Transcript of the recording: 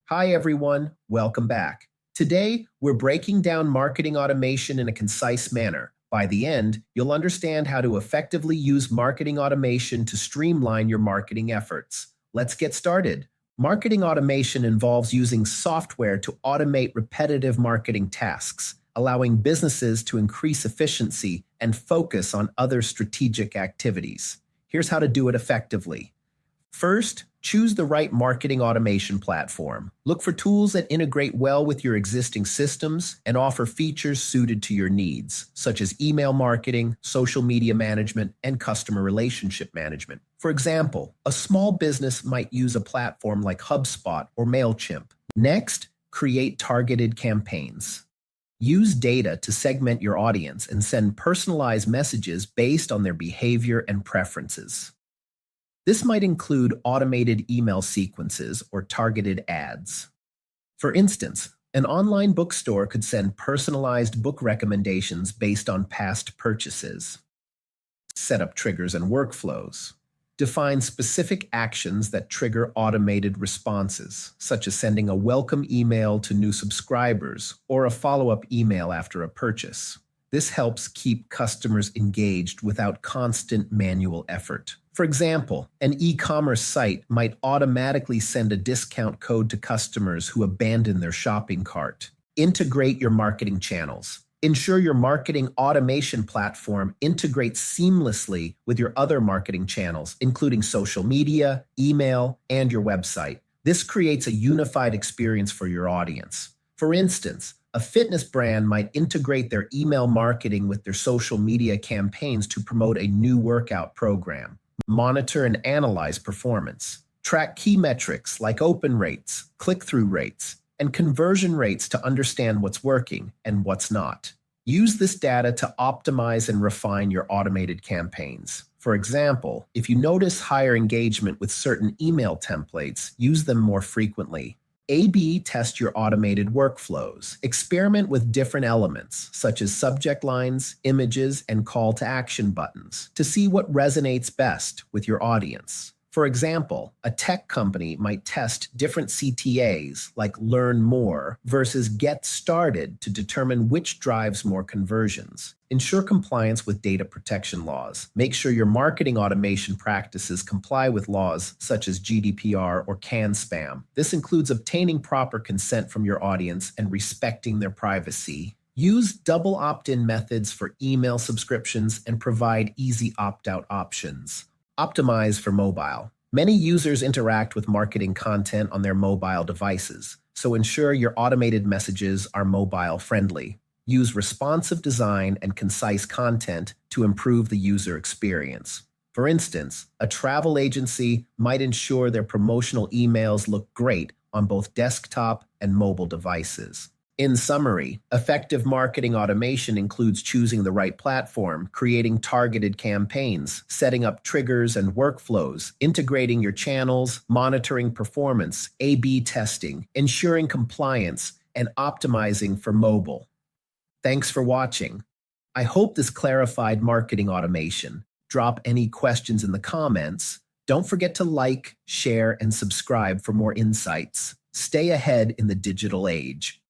Hi, everyone. Welcome back. Today, we're breaking down marketing automation in a concise manner. By the end, you'll understand how to effectively use marketing automation to streamline your marketing efforts. Let's get started. Marketing automation involves using software to automate repetitive marketing tasks, allowing businesses to increase efficiency and focus on other strategic activities. Here's how to do it effectively. First, choose the right marketing automation platform. Look for tools that integrate well with your existing systems and offer features suited to your needs, such as email marketing, social media management, and customer relationship management. For example, a small business might use a platform like HubSpot or MailChimp. Next, create targeted campaigns. Use data to segment your audience and send personalized messages based on their behavior and preferences. This might include automated email sequences or targeted ads. For instance, an online bookstore could send personalized book recommendations based on past purchases. Set up triggers and workflows. Define specific actions that trigger automated responses, such as sending a welcome email to new subscribers or a follow-up email after a purchase. This helps keep customers engaged without constant manual effort. For example, an e-commerce site might automatically send a discount code to customers who abandon their shopping cart. Integrate your marketing channels. Ensure your marketing automation platform integrates seamlessly with your other marketing channels, including social media, email, and your website. This creates a unified experience for your audience. For instance, a fitness brand might integrate their email marketing with their social media campaigns to promote a new workout program. Monitor and analyze performance. Track key metrics like open rates, click-through rates, and conversion rates to understand what's working and what's not. Use this data to optimize and refine your automated campaigns. For example, if you notice higher engagement with certain email templates, use them more frequently. A/B test your automated workflows. Experiment with different elements, such as subject lines, images, and call to action buttons, to see what resonates best with your audience. For example, a tech company might test different CTAs, like learn more versus get started, to determine which drives more conversions. Ensure compliance with data protection laws. Make sure your marketing automation practices comply with laws such as GDPR or CAN-SPAM. This includes obtaining proper consent from your audience and respecting their privacy. Use double opt-in methods for email subscriptions and provide easy opt-out options. Optimize for mobile. Many users interact with marketing content on their mobile devices, so ensure your automated messages are mobile-friendly. Use responsive design and concise content to improve the user experience. For instance, a travel agency might ensure their promotional emails look great on both desktop and mobile devices. In summary, effective marketing automation includes choosing the right platform, creating targeted campaigns, setting up triggers and workflows, integrating your channels, monitoring performance, A/B testing, ensuring compliance, and optimizing for mobile. Thanks for watching. I hope this clarified marketing automation. Drop any questions in the comments. Don't forget to like, share, and subscribe for more insights. Stay ahead in the digital age.